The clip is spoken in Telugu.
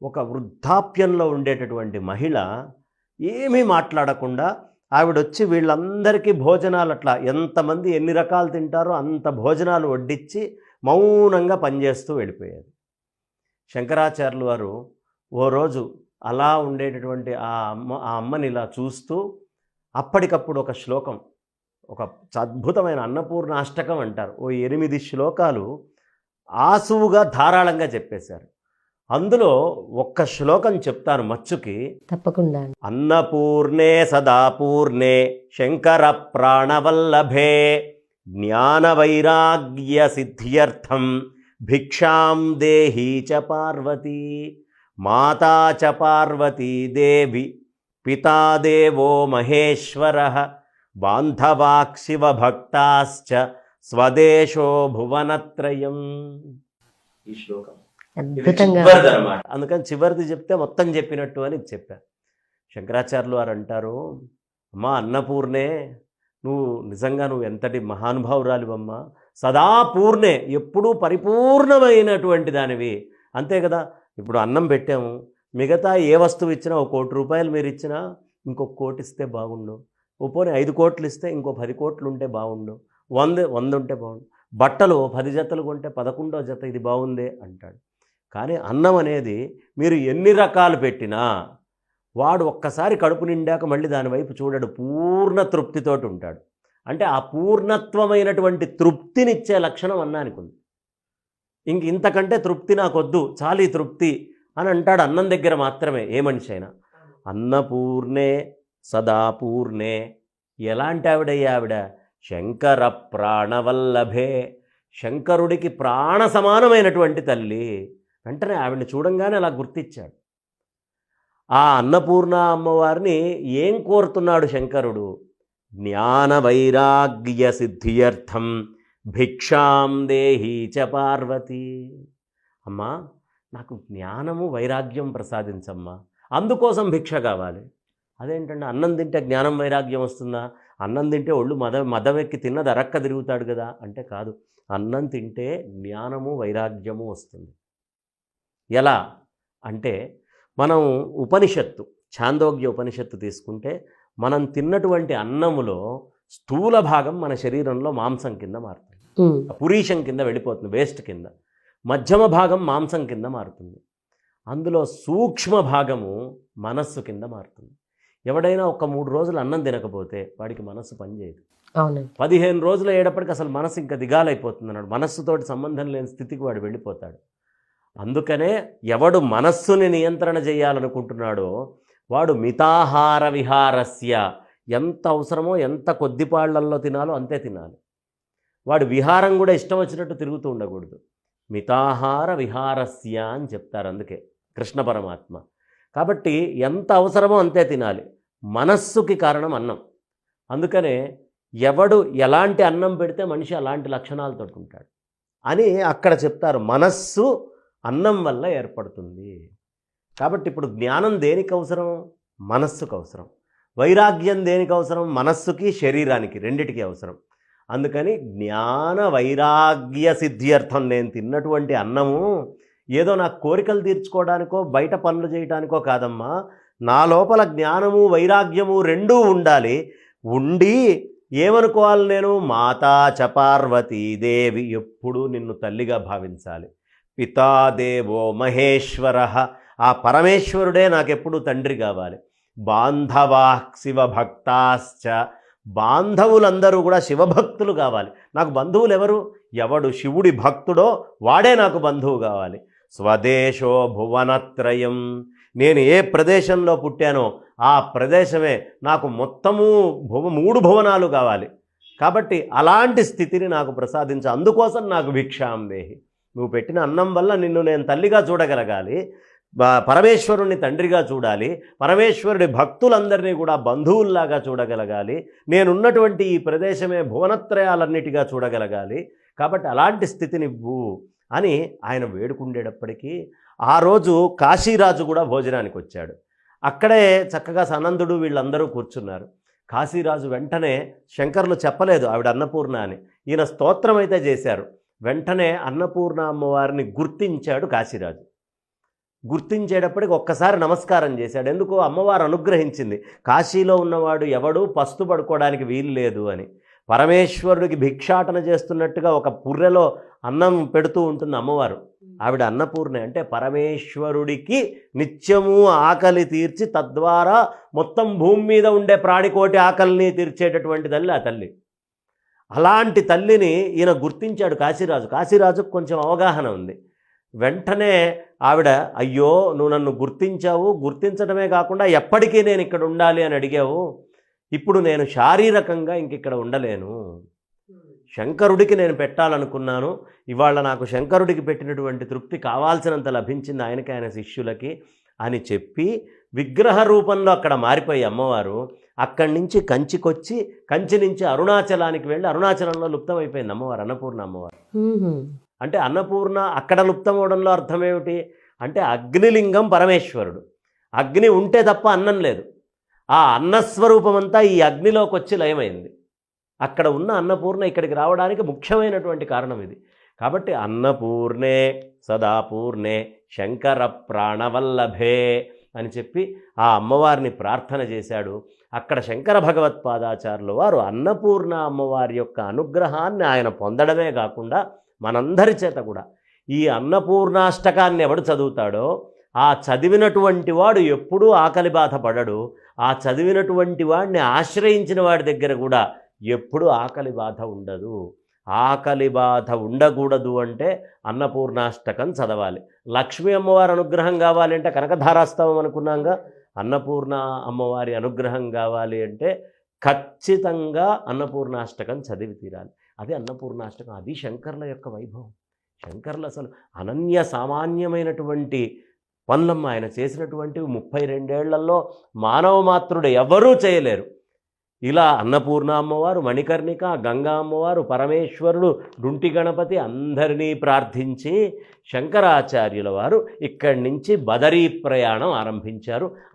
ఒక వృద్ధాప్యంలో ఉండేటటువంటి మహిళ ఏమీ మాట్లాడకుండా ఆవిడొచ్చి వీళ్ళందరికీ భోజనాలు అట్లా ఎంతమంది ఎన్ని రకాలు తింటారో అంత భోజనాలు వడ్డించి మౌనంగా పనిచేస్తూ వెళ్ళిపోయేది. శంకరాచార్యులు వారు ఓ రోజు అలా ఉండేటటువంటి ఆ అమ్మని ఇలా చూస్తూ అప్పటికప్పుడు ఒక శ్లోకం, ఒక అద్భుతమైన అన్నపూర్ణ అష్టకం అంటారు, ఓ 8 శ్లోకాలు ఆసువుగా ధారాళంగా చెప్పేశారు. అందులో ఒక్క శ్లోకం చెప్తాను మచ్చుకి. తప్పకుండా. అన్నపూర్ణే సదాపూర్ణే శంకర ప్రాణవల్లభే జ్ఞాన వైరాగ్య సిద్ధ్యర్థం భిక్షాం దేహీ చ పార్వతీ మాతా చ పార్వతీ దేవి పితా దేవో మహేశ్వరః బాంధవాక్ శివ భక్తాశ్చ స్వదేశో భువనత్రయం. ఈ శ్లోకం అన్నమాట. అందుకని చివరిది చెప్తే మొత్తం చెప్పినట్టు అని చెప్పారు. శంకరాచార్యులు వారు అంటారు, అమ్మా అన్నపూర్ణే, నువ్వు ఎంతటి మహానుభావురాలివమ్మా, సదా పూర్ణే, ఎప్పుడూ పరిపూర్ణమైనటువంటి దానివి. అంతే కదా, ఇప్పుడు అన్నం పెట్టాము, మిగతా ఏ వస్తువు ఇచ్చినా, 1 కోటి రూపాయలు మీరు ఇచ్చినా ఇంకొక 1 కోటి ఇస్తే బాగుండు, పోనీ 5 కోట్లు ఇస్తే ఇంకో 10 కోట్లు ఉంటే బాగుండు, 100 ఉంటే బాగుండు, బట్టలు 10 జతలు కొంటే 11వ జత ఇది బాగుందే అంటాడు. కానీ అన్నం అనేది మీరు ఎన్ని రకాలు పెట్టినా వాడు ఒక్కసారి కడుపు నిండాక మళ్ళీ దాని వైపు చూడడు, పూర్ణ తృప్తితోటి ఉంటాడు. అంటే ఆ పూర్ణత్వమైనటువంటి తృప్తినిచ్చే లక్షణం అన్నానికి ఉంది. ఇంతకంటే తృప్తి నాకొద్దు, చాలు ఈ తృప్తి అని అంటాడు అన్నం దగ్గర మాత్రమే ఏ మనిషి అయినా. అన్నపూర్ణే సదాపూర్ణే, ఎలాంటి ఆవిడయ్యా ఆవిడ? శంకర ప్రాణవల్లభే, శంకరుడికి ప్రాణ సమానమైనటువంటి తల్లి. వెంటనే ఆవిడని చూడంగానే అలా గుర్తించాడు. ఆ అన్నపూర్ణ అమ్మవారిని ఏం కోరుతున్నాడు శంకరుడు? జ్ఞాన వైరాగ్య సిద్ధ్యర్థం భిక్షాం దేహీ చ పార్వతీ. అమ్మా నాకు జ్ఞానము వైరాగ్యం ప్రసాదించమ్మా, అందుకోసం భిక్ష కావాలి. అదేంటంటే అన్నం తింటే జ్ఞానం వైరాగ్యం వస్తుందా? అన్నం తింటే ఒళ్ళు మదవెక్కి తిన్నది అరక్క తిరుగుతాడు కదా అంటే కాదు, అన్నం తింటే జ్ఞానము వైరాగ్యము వస్తుంది. ఎలా అంటే, మనం ఉపనిషత్తు ఛాందోగ్య ఉపనిషత్తు తీసుకుంటే మనం తిన్నటువంటి అన్నములో స్థూల భాగం మన శరీరంలో మాంసం కింద మారుతుంది, పురీషం కింద వెళ్ళిపోతుంది, వేస్ట్ కింద. మధ్యమ భాగం మాంసం కింద మారుతుంది, అందులో సూక్ష్మ భాగము మనస్సు కింద మారుతుంది. ఎవడైనా ఒక 3 రోజులు అన్నం తినకపోతే వాడికి మనస్సు పనిచేయదు. 15 రోజులు అయ్యేటప్పటికి అసలు మనసు ఇంకా దిగాలైపోతుంది అన్నాడు, మనస్సుతోటి సంబంధం లేని స్థితికి వాడు వెళ్ళిపోతాడు. అందుకనే ఎవడు మనస్సుని నియంత్రణ చేయాలనుకుంటున్నాడో వాడు మితాహార విహారస్య, ఎంత అవసరమో ఎంత కొద్దిపాళ్లల్లో తినాలో అంతే తినాలి. వాడు విహారం కూడా ఇష్టం వచ్చినట్టు తిరుగుతూ ఉండకూడదు. మితాహార విహారస్య అని చెప్తారు అందుకే కృష్ణ పరమాత్మ. కాబట్టి ఎంత అవసరమో అంతే తినాలి. మనస్సుకి కారణం అన్నం. అందుకనే ఎవడు ఎలాంటి అన్నం పెడితే మనిషి అలాంటి లక్షణాలతో ఉంటాడు అని అక్కడ చెప్తారు. మనస్సు అన్నం వల్ల ఏర్పడుతుంది. కాబట్టి ఇప్పుడు జ్ఞానం దేనికి అవసరం? మనస్సుకు అవసరం. వైరాగ్యం దేనికి అవసరం? మనస్సుకి శరీరానికి రెండిటికి అవసరం. అందుకని జ్ఞాన వైరాగ్య సిద్ధ్యర్థం నేను తిన్నటువంటి అన్నము ఏదో నా కోరికలు తీర్చుకోవడానికో బయట పనులు చేయడానికో కాదమ్మా, నా లోపల జ్ఞానము వైరాగ్యము రెండూ ఉండాలి. ఉండి ఏమనుకోవాలి నేను? మాతా చ పార్వతీ దేవి, ఎప్పుడూ నిన్ను తల్లిగా భావించాలి. పితాదేవో మహేశ్వరః, ఆ పరమేశ్వరుడే నాకెప్పుడు తండ్రి కావాలి. బాంధవాః శివభక్తాశ్చ, బాంధవులందరూ కూడా శివభక్తులు కావాలి. నాకు బంధువులు ఎవరు? ఎవడు శివుడి భక్తుడో వాడే నాకు బంధువు కావాలి. స్వదేశో భువనత్రయం, నేను ఏ ప్రదేశంలో పుట్టానో ఆ ప్రదేశమే నాకు మొత్తము 3 భువనాలు కావాలి. కాబట్టి అలాంటి స్థితిని నాకు ప్రసాదించు, అందుకోసం నాకు భిక్షాం దేహి. నువ్వు పెట్టిన అన్నం వల్ల నిన్ను నేను తల్లిగా చూడగలగాలి, పరమేశ్వరుణ్ణి తండ్రిగా చూడాలి, పరమేశ్వరుడి భక్తులందరినీ కూడా బంధువుల్లాగా చూడగలగాలి, నేనున్నటువంటి ఈ ప్రదేశమే భువనత్రయాలన్నిటిగా చూడగలగాలి. కాబట్టి అలాంటి స్థితినివ్వు అని ఆయన వేడుకుండేటప్పటికీ ఆ రోజు కాశీరాజు కూడా భోజనానికి వచ్చాడు. అక్కడే చక్కగా సనందుడు వీళ్ళందరూ కూర్చున్నారు. కాశీరాజు వెంటనే, శంకరులు చెప్పలేదు ఆవిడ అన్నపూర్ణ అని, ఈయన స్తోత్రం అయితే చేశారు. వెంటనే అన్నపూర్ణ అమ్మవారిని గుర్తించాడు కాశీరాజు. గుర్తించేటప్పటికి ఒక్కసారి నమస్కారం చేశాడు. ఎందుకు? అమ్మవారు అనుగ్రహించింది. కాశీలో ఉన్నవాడు ఎవడూ పస్తు పడుకోవడానికి వీలు లేదు అని. పరమేశ్వరుడికి భిక్షాటన చేస్తున్నట్టుగా ఒక పుర్రెలో అన్నం పెడుతూ ఉంటుంది అమ్మవారు. ఆవిడ అన్నపూర్ణే. అంటే పరమేశ్వరుడికి నిత్యము ఆకలి తీర్చి తద్వారా మొత్తం భూమి మీద ఉండే ప్రాణికోటి ఆకలిని తీర్చేటటువంటి తల్లి ఆ తల్లి. అలాంటి తల్లిని ఈయన గుర్తించాడు కాశీరాజు. కాశీరాజుకు కొంచెం అవగాహన ఉంది. వెంటనే ఆవిడ, అయ్యో నువ్వు నన్ను గుర్తించావు, గుర్తించడమే కాకుండా ఎప్పటికీ నేను ఇక్కడ ఉండాలి అని అడిగావు. ఇప్పుడు నేను శారీరకంగా ఇంకిక్కడ ఉండలేను. శంకరుడికి నేను పెట్టాలనుకున్నాను. ఇవాళ నాకు శంకరుడికి పెట్టినటువంటి తృప్తి కావాల్సినంత లభించింది ఆయనకి, ఆయన శిష్యులకి అని చెప్పి విగ్రహ రూపంలో అక్కడ మారిపోయి అమ్మవారు అక్కడి నుంచి కంచికొచ్చి, కంచి నుంచి అరుణాచలానికి వెళ్ళి అరుణాచలంలో లుప్తమైపోయింది అమ్మవారు, అన్నపూర్ణ అమ్మవారు. అంటే అన్నపూర్ణ అక్కడ లుప్తమవడంలో అర్థం ఏమిటి అంటే అగ్నిలింగం పరమేశ్వరుడు. అగ్ని ఉంటే తప్ప అన్నం లేదు. ఆ అన్నస్వరూపమంతా ఈ అగ్నిలోకి వచ్చి లయమైంది. అక్కడ ఉన్న అన్నపూర్ణ ఇక్కడికి రావడానికి ముఖ్యమైనటువంటి కారణం ఇది. కాబట్టి అన్నపూర్ణే సదాపూర్ణే శంకర ప్రాణవల్లభే అని చెప్పి ఆ అమ్మవారిని ప్రార్థన చేశాడు. అక్కడ శంకర భగవత్పాదాచార్యుల వారు అన్నపూర్ణ అమ్మవారి యొక్క అనుగ్రహాన్ని ఆయన పొందడమే కాకుండా మనందరి చేత కూడా ఈ అన్నపూర్ణాష్టకాన్ని ఎవడు చదువుతాడో ఆ చదివినటువంటి వాడు ఎప్పుడూ ఆకలి బాధ పడడు. ఆ చదివినటువంటి వాడిని ఆశ్రయించిన వాడి దగ్గర కూడా ఎప్పుడు ఆకలి బాధ ఉండదు. ఆకలి బాధ ఉండకూడదు అంటే అన్నపూర్ణాష్టకం చదవాలి. లక్ష్మీ అమ్మవారి అనుగ్రహం కావాలి అంటే కనకధారాస్తవం అనుకున్నాంగా, అన్నపూర్ణ అమ్మవారి అనుగ్రహం కావాలి అంటే ఖచ్చితంగా అన్నపూర్ణాష్టకం చదివి తీరాలి. అది అన్నపూర్ణాష్టకం. అది శంకర్ల యొక్క వైభవం. శంకర్లు అసలు అనన్య సామాన్యమైనటువంటి పనులమ్మ. ఆయన చేసినటువంటివి 32 ఏళ్లలో మానవ మాతృడు ఎవరూ చేయలేరు. ఇలా అన్నపూర్ణ అమ్మవారు, మణికర్ణిక, గంగా అమ్మవారు, పరమేశ్వరుడు, డుంటి గణపతి అందరినీ ప్రార్థించి శంకరాచార్యుల వారు ఇక్కడి నుంచి బదరీ ప్రయాణం ఆరంభించారు.